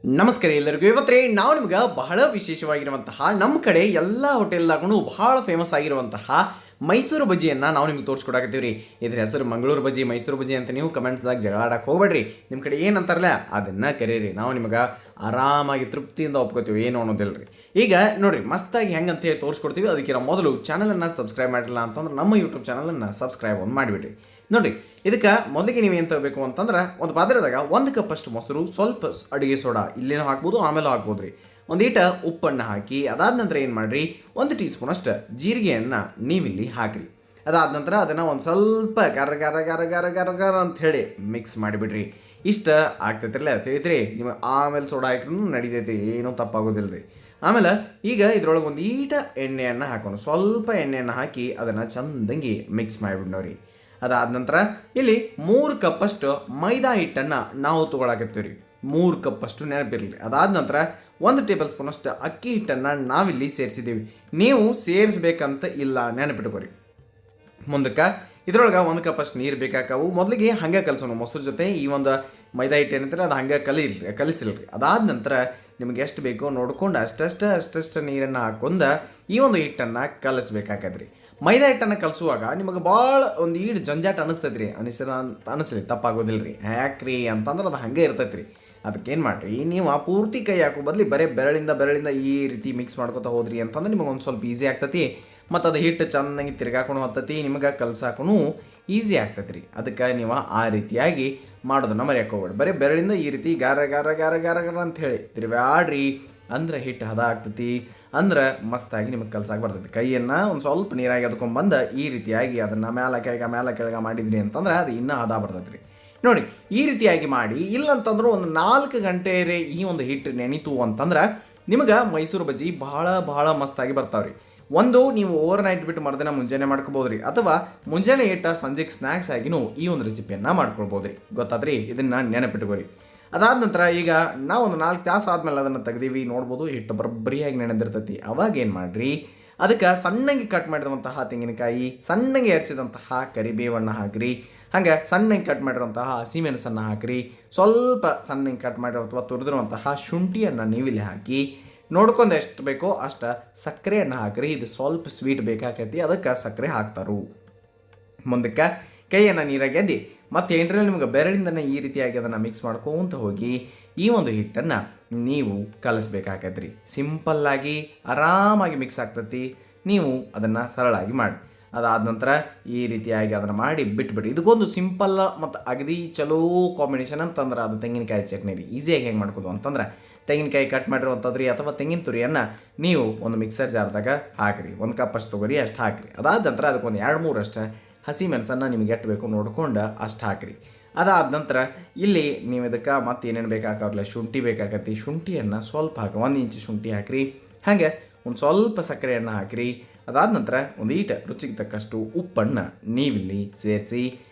ನಮಸ್ಕಾರ ಎಲ್ಲರಿಗೂ. ಇವತ್ತೇ ನಾವು ನಿಮ್ಗೆ ಬಹಳ ವಿಶೇಷವಾಗಿರುವಂತಹ ನಮ್ಮ ಕಡೆ ಎಲ್ಲ ಹೋಟೆಲ್ದಾಗೂ ಬಹಳ ಫೇಮಸ್ ಆಗಿರುವಂತಹ ಮೈಸೂರು ಬಜ್ಜಿಯನ್ನು ನಾವು ನಿಮ್ಗೆ ತೋರಿಸ್ಕೊಡಾಕತ್ತೀವಿ ರೀ. ಇದ್ರ ಹೆಸರು ಮಂಗಳೂರು ಬಜ್ಜಿ, ಮೈಸೂರು ಬಜ್ಜಿ ಅಂತ ನೀವು ಕಮೆಂಟ್ಸ್ದಾಗ ಜಗಳಾಡಕ್ಕೆ ಹೋಗ್ಬೇಡ್ರಿ. ನಿಮ್ಮ ಕಡೆ ಏನಂತಾರಲ್ಲ ಅದನ್ನು ಕರೀರಿ, ನಾವು ನಿಮ್ಗೆ ಆರಾಮಾಗಿ ತೃಪ್ತಿಯಿಂದ ಒಪ್ಕೋತೀವಿ, ಏನು ಅನ್ನೋದಿಲ್ಲ ರೀ. ಈಗ ನೋಡಿರಿ ಮಸ್ತಾಗಿ ಹೆಂಗಂತ ಹೇಳಿ ತೋರಿಸ್ಕೊಡ್ತೀವಿ. ಅದಕ್ಕಿಂತ ಮೊದಲು ಚಾನಲನ್ನು ಸಬ್ಸ್ಕ್ರೈಬ್ ಮಾಡಿಲ್ಲ ಅಂತಂದ್ರೆ ನಮ್ಮ ಯೂಟ್ಯೂಬ್ ಚಾನಲನ್ನು ಸಬ್ಸ್ಕ್ರೈಬ್ ಒಂದು ಮಾಡಿಬಿಡ್ರಿ. ನೋಡಿರಿ, ಇದಕ್ಕೆ ಮೊದಲಿಗೆ ನೀವು ಏನು ತಗೋಬೇಕು ಅಂತಂದ್ರೆ ಒಂದು ಪಾತ್ರೆದಾಗ 1 ಕಪ್ಪಷ್ಟು ಮೊಸರು, ಸ್ವಲ್ಪ ಅಡುಗೆ ಸೋಡಾ ಇಲ್ಲೇನೋ ಹಾಕ್ಬೋದು, ಆಮೇಲೆ ಹಾಕ್ಬೋದು ರೀ. ಒಂದೀಟ ಉಪ್ಪನ್ನು ಹಾಕಿ ಅದಾದ ನಂತರ ಏನು ಮಾಡಿರಿ, 1 ಟೀ ಸ್ಪೂನಷ್ಟು ಜೀರಿಗೆಯನ್ನು ನೀವಿಲ್ಲಿ ಹಾಕಿರಿ. ಅದಾದ ನಂತರ ಅದನ್ನು ಒಂದು ಸ್ವಲ್ಪ ಗರ ಗರ ಗರ ಗರ ಗರ ಗರ ಅಂತ ಹೇಳಿ ಮಿಕ್ಸ್ ಮಾಡಿಬಿಡ್ರಿ. ಇಷ್ಟ ಆಗ್ತೈತಿರಲ್ಲ ತಿಳಿದ್ರಿ. ನಿಮಗೆ ಆಮೇಲೆ ಸೋಡಾ ಹಾಕಿರೂ ನಡಿತೈತಿ, ಏನೂ ತಪ್ಪಾಗೋದಿಲ್ಲ ರೀ. ಆಮೇಲೆ ಈಗ ಇದ್ರೊಳಗೆ ಒಂದು ಈಟ ಎಣ್ಣೆಯನ್ನು ಹಾಕೋಣ, ಸ್ವಲ್ಪ ಎಣ್ಣೆಯನ್ನು ಹಾಕಿ ಅದನ್ನು ಚಂದಂಗಿ ಮಿಕ್ಸ್ ಮಾಡಿಬಿಡ್ನವ್ರಿ. ಅದಾದ ನಂತರ ಇಲ್ಲಿ 3 ಕಪ್ಪಷ್ಟು ಮೈದಾ ಹಿಟ್ಟನ್ನು ನಾವು ತೊಗೊಳಕತ್ತೀವಿ ರೀ. 3 ಕಪ್ಪಷ್ಟು ನೆನಪಿರಲಿ. ಅದಾದ ನಂತರ 1 ಟೇಬಲ್ ಸ್ಪೂನಷ್ಟು ಅಕ್ಕಿ ಹಿಟ್ಟನ್ನು ನಾವಿಲ್ಲಿ ಸೇರಿಸಿದ್ದೀವಿ. ನೀವು ಸೇರಿಸ್ಬೇಕಂತ ಇಲ್ಲ, ನೆನಪಿಟ್ಕೋರಿ. ಮುಂದಕ್ಕೆ ಇದ್ರೊಳಗೆ 1 ಕಪ್ಪಷ್ಟು ನೀರು ಬೇಕಾಕವು. ಮೊದಲಿಗೆ ಹಂಗೆ ಕಲಸೋಣ ಮೊಸರು ಜೊತೆ. ಈ ಒಂದು ಮೈದಾ ಹಿಟ್ಟು ಏನಂತಾರೆ ಅದು ಹಂಗೆ ಕಲಿಸಿಲ್ರಿ. ಅದಾದ ನಂತರ ನಿಮ್ಗೆ ಎಷ್ಟು ಬೇಕೋ ನೋಡ್ಕೊಂಡು ಅಷ್ಟಷ್ಟು ನೀರನ್ನು ಹಾಕೊಂಡು ಈ ಒಂದು ಹಿಟ್ಟನ್ನು ಕಲಿಸ್ಬೇಕಾಗದ್ರಿ. ಮೈದಾ ಹಿಟ್ಟನ್ನು ಕಲಿಸುವಾಗ ನಿಮಗೆ ಭಾಳ ಒಂದು ಈಡು ಜಂಜಾಟ ಅನಿಸ್ತೈತೆ ರೀ. ಅನಿಸ್ಲಿ, ತಪ್ಪಾಗೋದಿಲ್ಲ ರೀ. ಯಾಕ್ರಿ ಅಂತಂದ್ರೆ ಅದು ಹಾಗೆ ಇರ್ತೈತೆ ರೀ. ಅದಕ್ಕೇನು ಮಾಡಿರಿ, ನೀವು ಆ ಪೂರ್ತಿ ಕೈ ಹಾಕೋ ಬದಲಿ ಬರೀ ಬೆರಳಿಂದ ಈ ರೀತಿ ಮಿಕ್ಸ್ ಮಾಡ್ಕೊತಾ ಹೋದ್ರಿ ಅಂತಂದ್ರೆ ನಿಮಗೆ ಒಂದು ಸ್ವಲ್ಪ ಈಸಿ ಆಗ್ತೈತಿ. ಮತ್ತು ಅದು ಹಿಟ್ಟು ಚೆನ್ನಾಗಿ ತಿರ್ಗಾಕೊಂಡು ಹತ್ತತಿ, ನಿಮಗೆ ಕಲ್ಸಾಕೊಂಡು ಈಸಿ ಆಗ್ತೈತೆ ರೀ. ಅದಕ್ಕೆ ನೀವು ಆ ರೀತಿಯಾಗಿ ಮಾಡೋದನ್ನು ಮರೆಯೋಕೆ ಹೋಗ್ಬೇಡಿ. ಬರೀ ಬೆರಳಿಂದ ಈ ರೀತಿ ಗಾರ ಗಾರ ಗಾರ ಗಾರ ಗಾರ ಅಂತ ಹೇಳಿ ತಿರ್ಗಾಡ್ರಿ, ಅಂದ್ರೆ ಹಿಟ್ಟು ಹದ ಆಗ್ತೈತಿ. ಅಂದ್ರೆ ಮಸ್ತಾಗಿ ನಿಮಗೆ ಕಲ್ಸಾಗಿ ಬರ್ತೈತಿ. ಕೈಯನ್ನು ಒಂದು ಸ್ವಲ್ಪ ನೀರಾಗಿ ಅದ್ಕೊಂಡ್ಬಂದು ಈ ರೀತಿಯಾಗಿ ಅದನ್ನು ಮೇಲೆ ಕೆಳಗೆ ಮಾಡಿದ್ರಿ ಅಂತಂದ್ರೆ ಅದು ಇನ್ನೂ ಹದ ಬರ್ತೈತಿ ರೀ. ನೋಡಿ, ಈ ರೀತಿಯಾಗಿ ಮಾಡಿ. ಇಲ್ಲಂತಂದ್ರೆ ಒಂದು 4 ಗಂಟೆ ಈ ಒಂದು ಹಿಟ್ಟು ನೆನಿತು ಅಂತಂದ್ರೆ ನಿಮಗೆ ಮೈಸೂರು ಬಜ್ಜಿ ಬಹಳ ಮಸ್ತಾಗಿ ಬರ್ತಾವೆ ರೀ. ಒಂದು ನೀವು ಓವರ್ ನೈಟ್ ಬಿಟ್ಟು ಮರುದಿನ ಮುಂಜಾನೆ ಮಾಡ್ಕೋಬೋದು ರೀ, ಅಥವಾ ಮುಂಜಾನೆ ಇಟ್ಟ ಸಂಜೆಗೆ ಸ್ನ್ಯಾಕ್ಸ್ ಆಗಿನೂ ಈ ಒಂದು ರೆಸಿಪಿಯನ್ನು ಮಾಡ್ಕೊಳ್ಬೋದು ರೀ. ಗೊತ್ತಾದ್ರಿ, ಇದನ್ನು ನೆನಪಿಟ್ಕೋರಿ. ಅದಾದ ನಂತರ ಈಗ ನಾವು ಒಂದು 4 ತಾಸು ಆದಮೇಲೆ ಅದನ್ನು ತೆಗ್ದೀವಿ. ನೋಡ್ಬೋದು ಹಿಟ್ಟು ಬರಬ್ಬರಿಯಾಗಿ ನೆನೆದಿರ್ತೈತಿ. ಅವಾಗ ಏನು ಮಾಡಿರಿ, ಅದಕ್ಕೆ ಸಣ್ಣಗೆ ಕಟ್ ಮಾಡಿರುವಂತಹ ತೆಂಗಿನಕಾಯಿ, ಸಣ್ಣಗೆ ಹೆಚ್ಚಿದಂತಹ ಕರಿಬೇವನ್ನು ಹಾಕಿರಿ. ಹಾಗೆ ಸಣ್ಣಗೆ ಕಟ್ ಮಾಡಿರುವಂತಹ ಹಸಿಮೆಣಸನ್ನು ಹಾಕಿರಿ. ಸ್ವಲ್ಪ ಸಣ್ಣಗೆ ಕಟ್ ಮಾಡಿರೋ ಅಥವಾ ತುರಿದಿರುವಂತಹ ಶುಂಠಿಯನ್ನು ನೀವಿಲ್ಲಿ ಹಾಕಿ ನೋಡ್ಕೊಂಡು ಎಷ್ಟು ಬೇಕೋ ಅಷ್ಟು ಸಕ್ಕರೆಯನ್ನು ಹಾಕಿರಿ. ಇದು ಸ್ವಲ್ಪ ಸ್ವೀಟ್ ಬೇಕಾಕೈತಿ, ಅದಕ್ಕೆ ಸಕ್ಕರೆ ಹಾಕ್ತಾರು. ಮುಂದಕ್ಕೆ ಕೈಯನ್ನು ನೀರಾಗಿ ಎದ್ದಿ ಮತ್ತು ಏನರಲ್ಲಿ ನಿಮ್ಗೆ ಬೆರಳಿಂದನೇ ಈ ರೀತಿಯಾಗಿ ಅದನ್ನು ಮಿಕ್ಸ್ ಮಾಡ್ಕೊಂತ ಹೋಗಿ ಈ ಒಂದು ಹಿಟ್ಟನ್ನು ನೀವು ಕಲಿಸ್ಬೇಕಾಗತ್ರಿ. ಸಿಂಪಲ್ಲಾಗಿ ಆರಾಮಾಗಿ ಮಿಕ್ಸ್ ಆಗ್ತೈತಿ. ನೀವು ಅದನ್ನು ಸರಳಾಗಿ ಮಾಡಿ. ಅದಾದ ನಂತರ ಈ ರೀತಿಯಾಗಿ ಅದನ್ನು ಮಾಡಿ ಬಿಟ್ಬಿಡಿ. ಇದಕ್ಕೊಂದು ಸಿಂಪಲ್ ಮತ್ತು ಅಗದಿ ಚಲೋ ಕಾಂಬಿನೇಷನ್ ಅಂತಂದ್ರೆ ಅದು ತೆಂಗಿನಕಾಯಿ ಚಟ್ನಿ ರೀ. ಈಸಿಯಾಗಿ ಹೆಂಗೆ ಮಾಡ್ಕೋದು ಅಂತಂದ್ರೆ ತೆಂಗಿನಕಾಯಿ ಕಟ್ ಮಾಡಿರುವಂಥದ್ದು ರೀ, ಅಥವಾ ತೆಂಗಿನ ತುರಿಯನ್ನು ನೀವು ಒಂದು ಮಿಕ್ಸರ್ ಜಾರ್ದಾಗ ಹಾಕಿರಿ. 1 ಕಪ್ ಅಷ್ಟು ತೊಗೊರಿ, ಅಷ್ಟು ಹಾಕಿರಿ. ಅದಾದ ನಂತರ ಅದಕ್ಕೊಂದು 2-3 ಅಷ್ಟು ಹಸಿ ಮೆಣಸನ್ನು ನಿಮಗೆ ಎಷ್ಟು ಬೇಕು ನೋಡ್ಕೊಂಡು ಅಷ್ಟು ಹಾಕಿರಿ. ಅದಾದ ನಂತರ ಇಲ್ಲಿ ನೀವು ಇದಕ್ಕೆ ಮತ್ತೆ ಏನೇನು ಬೇಕಾಗಲ್ಲ, ಶುಂಠಿ ಬೇಕಾಗತ್ತಿ. ಶುಂಠಿಯನ್ನು ಸ್ವಲ್ಪ ಹಾಕಿ, 1 ಇಂಚು ಶುಂಠಿ ಹಾಕಿರಿ. ಹಾಗೆ ಒಂದು ಸ್ವಲ್ಪ ಸಕ್ಕರೆಯನ್ನು ಹಾಕಿರಿ. ಅದಾದ ನಂತರ ಒಂದು ಈಟ ರುಚಿಗೆ ತಕ್ಕಷ್ಟು ಉಪ್ಪನ್ನು ನೀವಿಲ್ಲಿ ಸೇರಿಸಿ,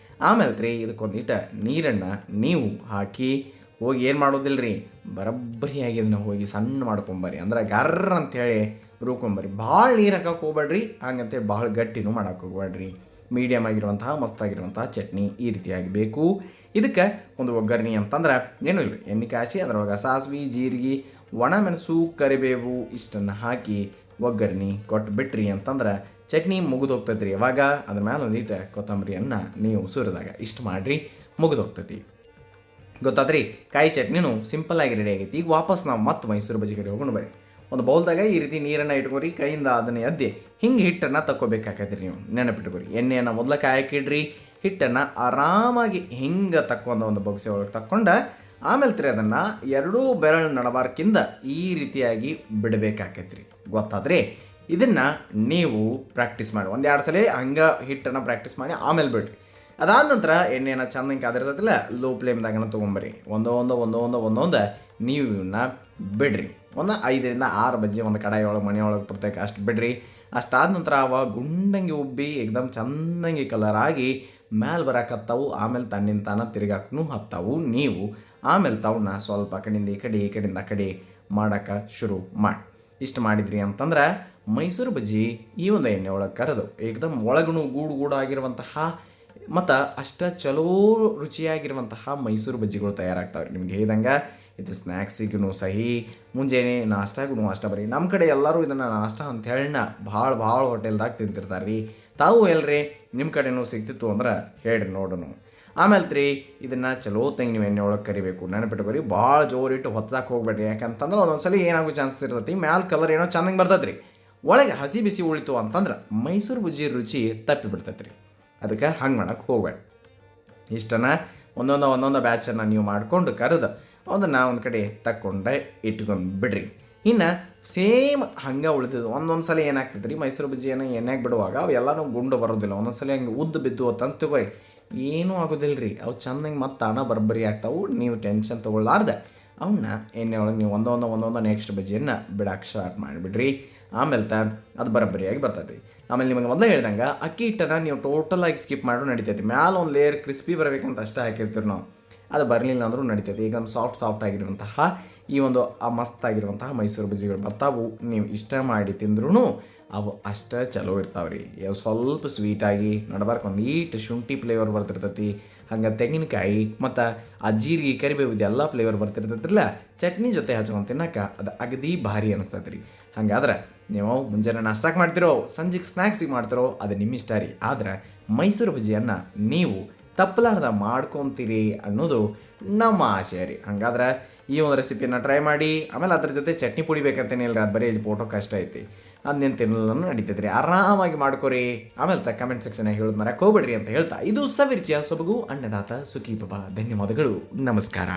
ಆಮೇಲೆ ರೀ ಇದಕ್ಕೊಂದು ನೀರನ್ನು ನೀವು ಹಾಕಿ ಹೋಗಿ ಏನು ಮಾಡೋದಿಲ್ಲ ರೀ, ಬರಬ್ಬರಿಯಾಗಿ ಅದನ್ನು ಹೋಗಿ ಸಣ್ಣ ಮಾಡ್ಕೊಂಬರ್ರಿ. ಅಂದ್ರೆ ಗರ್ರ ಅಂಥೇಳಿ ರುಬ್ಕೊಂಬರ್ರಿ. ಭಾಳ ನೀರು ಹಾಕಕ್ಕೆ ಹೋಗ್ಬೇಡ್ರಿ, ಹಂಗಂತೇಳಿ ಭಾಳ ಗಟ್ಟಿನೂ ಮಾಡೋಕ್ಕೆ ಹೋಗ್ಬೇಡ್ರಿ. ಮೀಡಿಯಮ್ ಆಗಿರುವಂತಹ ಮಸ್ತಾಗಿರುವಂತಹ ಚಟ್ನಿ ಈ ರೀತಿಯಾಗಿ ಬೇಕು. ಇದಕ್ಕೆ ಒಂದು ಒಗ್ಗರಣೆ ಅಂತಂದ್ರೆ ಏನೂ ಇಲ್ಲ, ಎಣ್ಣೆ ಕಾಯಿಸಿ ಅದರೊಳಗೆ ಸಾಸಿವೆ, ಜೀರಿಗೆ, ಒಣಮೆಣಸು, ಕರಿಬೇವು ಇಷ್ಟನ್ನು ಹಾಕಿ ಒಗ್ಗರಣೆ ಕೊಟ್ಟು ಬಿಟ್ರಿ ಅಂತಂದ್ರೆ ಚಟ್ನಿ ಮುಗಿದು ಹೋಗ್ತೈತಿ ರೀ. ಅವಾಗ ಅದ್ರ ಮೇಲೆ ಒಂದಿಟ್ಟು ಕೊತ್ತಂಬರಿಯನ್ನು ನೀವು ಸುರಿದಾಗ ಇಷ್ಟು ಮಾಡಿರಿ, ಮುಗಿದು ಹೋಗ್ತೈತಿ. ಗೊತ್ತಾದ್ರಿ, ಕಾಯಿ ಚಟ್ನಿನೂ ಸಿಂಪಲ್ಲಾಗಿ ರೆಡಿ ಆಗೈತಿ. ಈಗ ವಾಪಸ್ ನಾವು ಮತ್ತೆ ಮೈಸೂರು ಬಜ್ಜಿ ಕಡೆ ಹೋಗೋಣ ಬರ್ರಿ. ಒಂದು ಬೌಲ್ದಾಗ ಈ ರೀತಿ ನೀರನ್ನು ಇಟ್ಕೊರಿ. ಕೈಯಿಂದ ಅದನ್ನು ಎದ್ದಿ ಹಿಂಗೆ ಹಿಟ್ಟನ್ನು ತಕ್ಕೋಬೇಕಾಗತ್ರಿ. ನೀವು ನೆನಪಿಟ್ಕೊರಿ. ಎಣ್ಣೆಯನ್ನು ಮೊದಲ ಕಾಯಕ್ಕಿಡ್ರಿ. ಹಿಟ್ಟನ್ನು ಆರಾಮಾಗಿ ಹಿಂಗೆ ತಕ್ಕೊಂಡ ಒಂದು ಬೊಗಸೆ ಒಳಗೆ ತಕ್ಕೊಂಡು ಆಮೇಲೆ ತಿರಿ ಅದನ್ನು 2 ಬೆರಳು ನಡಬಾರ್ಕಿಂದ ಈ ರೀತಿಯಾಗಿ ಬಿಡಬೇಕಾಕೈತ್ರಿ. ಗೊತ್ತಾದ್ರಿ, ಇದನ್ನು ನೀವು ಪ್ರಾಕ್ಟೀಸ್ ಮಾಡಿ 1-2 ಸಲ ಹಂಗೆ ಹಿಟ್ಟನ್ನು ಪ್ರಾಕ್ಟೀಸ್ ಮಾಡಿ ಆಮೇಲೆ ಬಿಡ್ರಿ. ಅದಾದ ನಂತರ ಎಣ್ಣೆಯನ್ನು ಚೆನ್ನಾಗಿ ಕಾದಿರ್ತೈತಿಲ್ಲ, ಲೋ ಫ್ಲೇಮ್ದಾಗನ ತೊಗೊಂಬರ್ರಿ. ಒಂದೊಂದು ನೀವು ಇವನ್ನ ಬಿಡ್ರಿ. ಒಂದು 5-6 ಬಜ್ಜಿ ಒಂದು ಕಡಾಯಿ ಒಳಗೆ ಮನೆಯೊಳಗೆ ಪ್ರತ್ಯೇಕ ಅಷ್ಟು ಬಿಡ್ರಿ. ಅಷ್ಟಾದ ನಂತರ ಅವ ಗುಂಡಂಗಿ ಉಬ್ಬಿ ಎಕ್ದಮ್ ಚೆಂದಂಗಿ ಕಲರ್ ಆಗಿ ಮೇಲೆ ಬರಕತ್ತಾವು. ಆಮೇಲೆ ತನ್ನಿಂದ ತಾನ ತಿರ್ಗಾಕೂ ಹತ್ತಾವು. ನೀವು ಆಮೇಲೆ ತವನ್ನ ಸ್ವಲ್ಪ ಕಡೆಯಿಂದ ಈ ಕಡೆಯಿಂದ ಆ ಕಡೆ ಮಾಡೋಕ್ಕೆ ಶುರು ಮಾಡಿ. ಇಷ್ಟು ಮಾಡಿದ್ರಿ ಅಂತಂದ್ರೆ ಮೈಸೂರು ಬಜ್ಜಿ ಈ ಒಂದು ಎಣ್ಣೆ ಒಳಗೆ ಕರೆದು ಏಕದಮ್ ಒಳಗೂ ಗೂಡಾಗಿರುವಂತಹ ಮತ್ತು ಅಷ್ಟ ಚಲೋ ರುಚಿಯಾಗಿರುವಂತಹ ಮೈಸೂರು ಬಜ್ಜಿಗಳು ತಯಾರಾಗ್ತಾವೆ. ನಿಮ್ಗೆ ಹೇಳ್ದಂಗೆ ಇದು ಸ್ನ್ಯಾಕ್ಸಿಗೂ ಸಹಿ, ಮುಂಜಾನೆ ನಾಷ್ಟಾಗೂ ಅಷ್ಟ ಬರ್ರಿ. ನಮ್ಮ ಕಡೆ ಎಲ್ಲರೂ ಇದನ್ನು ನಾಷ್ಟ ಅಂತ ಹೇಳಿನ ಭಾಳ ಹೋಟೆಲ್ದಾಗ ತಿಂತಿರ್ತಾರೆ ರೀ. ತಾವು ಎಲ್ರಿ ನಿಮ್ಮ ಕಡೆನೂ ಸಿಗ್ತಿತ್ತು ಅಂದ್ರೆ ಹೇಳ್ರಿ ನೋಡೋಣ. ಆಮೇಲೆ ಇದನ್ನು ಚಲೋ ತಂಗಿ ನೀವು ಎಣ್ಣೆ ಒಳಗೆ ಕರಿಬೇಕು. ನೆನಪಿಟ್ಕೊರಿ, ಭಾಳ ಜೋರಿಟ್ಟು ಹೊತ್ತಕ್ಕೆ ಹೋಗ್ಬೇಡ್ರಿ. ಯಾಕಂತಂದ್ರೆ ಒಂದೊಂದ್ಸಲ ಏನಾಗೋ ಚಾನ್ಸಸ್ ಇರ್ತೈತಿ, ಮ್ಯಾಲೆ ಕಲರ್ ಏನೋ ಚೆನ್ನಾಗಿ ಬರ್ತೈತೆ ರೀ, ಒಳಗೆ ಹಸಿ ಬಿಸಿ ಉಳಿತು ಅಂತಂದ್ರೆ ಮೈಸೂರು ಬಜ್ಜಿ ರುಚಿ ತಪ್ಪಿ ಬಿಡ್ತೈತೆ ರೀ. ಅದಕ್ಕೆ ಹಂಗೆ ಮಾಡೋಕ್ಕೆ ಹೋಗ್ಬೇಡ. ಇಷ್ಟನ್ನ ಒಂದೊಂದು ಬ್ಯಾಚನ್ನು ನೀವು ಮಾಡಿಕೊಂಡು ಕರೆದು ಅದನ್ನು ಒಂದು ಕಡೆ ತಕ್ಕೊಂಡೆ ಇಟ್ಕೊಂಡು ಬಿಡ್ರಿ. ಇನ್ನು ಸೇಮ್ ಹಂಗೆ ಉಳಿದಿದ್ದು ಒಂದೊಂದು ಸಲ ಏನಾಗ್ತೈತೆ ರೀ, ಮೈಸೂರು ಬಜ್ಜಿಯನ್ನು ಎಣ್ಣೆಗೆ ಬಿಡುವಾಗ ಅವು ಎಲ್ಲನೂ ಗುಂಡು ಬರೋದಿಲ್ಲ. ಒಂದೊಂದು ಸಲ ಹಂಗೆ ಉದ್ದು ಬಿದ್ದು ಅಂತ ತಗೋರಿ, ಏನೂ ಆಗೋದಿಲ್ಲ ರೀ. ಅವು ಚೆಂದಂಗೆ ಮತ್ತೆ ಹಣ ಬರಬರಿ ಆಗ್ತಾವೆ. ನೀವು ಟೆನ್ಷನ್ ತೊಗೊಳ್ಳಾರ್ದೆ ಅವನ್ನ ಎಣ್ಣೆ ಒಳಗೆ ನೀವು ಒಂದೊಂದು ನೆಕ್ಸ್ಟ್ ಬಜ್ಜಿಯನ್ನು ಬಿಡೋಕೆ ಸ್ಟಾರ್ಟ್ ಮಾಡಿಬಿಡ್ರಿ. ಆಮೇಲೆ ಅದು ಬರಬರಿಯಾಗಿ ಬರ್ತೈತಿ. ಆಮೇಲೆ ನಿಮಗೆ ಮೊದಲೇ ಹೇಳ್ದಂಗೆ ಅಕ್ಕಿ ಹಿಟ್ಟನ್ನು ನೀವು ಟೋಟಲಾಗಿ ಸ್ಕಿಪ್ ಮಾಡೋ ನಡಿತೈತಿ. ಮ್ಯಾಲೆ ಒಂದು ಲೇಯರ್ ಕ್ರಿಸ್ಪಿ ಬರಬೇಕಂತ ಅಷ್ಟೇ ಹಾಕಿರ್ತೀವಿ ನಾವು, ಅದು ಬರಲಿಲ್ಲ ಅಂದರೂ ನಡಿತೈತಿ. ಈಗ ಒಂದು ಸಾಫ್ಟ್ ಆಗಿರುವಂತಹ ಈ ಒಂದು ಮಸ್ತಾಗಿರುವಂತಹ ಮೈಸೂರು ಬಜ್ಜಿಗಳು ಬರ್ತಾವು. ನೀವು ಇಷ್ಟ ಮಾಡಿ ತಿಂದ್ರೂ ಅವು ಅಷ್ಟೇ ಚಲೋ ಇರ್ತಾವೆ ರೀ. ಸ್ವಲ್ಪ ಸ್ವೀಟಾಗಿ ನಡ್ಬಾರ್ಕು ಒಂದು ಈಟ್ ಶುಂಠಿ ಫ್ಲೇವರ್ ಬರ್ತಿರ್ತೈತಿ, ಹಂಗೆ ತೆಂಗಿನಕಾಯಿ ಮತ್ತು ಆ ಜೀರಿಗೆ ಕರಿಬೇವು ಎಲ್ಲ ಫ್ಲೇವರ್ ಬರ್ತಿರ್ತೈತಿಲ್ಲ, ಚಟ್ನಿ ಜೊತೆ ಹಚ್ಕೊಂಡು ತಿನ್ನಕ್ಕೆ ಅದು ಅಗದಿ ಭಾರಿ ಅನಿಸ್ತೈತೆ ರೀ. ಹಾಗಾದ್ರೆ ನೀವು ಮುಂಜಾನೆ ನಾಷ್ಟಕ್ಕೆ ಮಾಡ್ತಿರೋ, ಸಂಜೆಗೆ ಸ್ನ್ಯಾಕ್ಸಿಗೆ ಮಾಡ್ತಿರೋ, ಅದು ನಿಮ್ಮ ಇಷ್ಟ ರೀ. ಆದರೆ ಮೈಸೂರು ಬಜ್ಜಿಯನ್ನು ನೀವು ತಪ್ಪಲಾರ್ದ ಮಾಡ್ಕೊತೀರಿ ಅನ್ನೋದು ನಮ್ಮ ಆಶಯ ರೀ. ಹಾಗಾದ್ರೆ ಈ ಒಂದು ರೆಸಿಪಿಯನ್ನು ಟ್ರೈ ಮಾಡಿ. ಆಮೇಲೆ ಅದ್ರ ಜೊತೆ ಚಟ್ನಿ ಪುಡಿ ಬೇಕಂತೇನಿಲ್ಲ ರೀ, ಅದು ಬರೀ ಫೋಟೋ ಕಷ್ಟ ಐತಿ, ಅದನ್ನೇನು ತಿನ್ನಲು ನಡೀತೈತೆ ರೀ. ಆರಾಮಾಗಿ ಮಾಡ್ಕೊರಿ. ಆಮೇಲೆ ಕಮೆಂಟ್ ಸೆಕ್ಷನಾಗ ಹೇಳೋದು ಮರಕ್ಕೆ ಹೋಗ್ಬೇಡ್ರಿ ಅಂತ ಹೇಳ್ತಾ, ಇದು ಸವಿರ್ಚಿಯ ಸೊಬಗು ಅನ್ನದಾತ ಸುಖಿ ಬಾಬಾ. ಧನ್ಯವಾದಗಳು, ನಮಸ್ಕಾರ.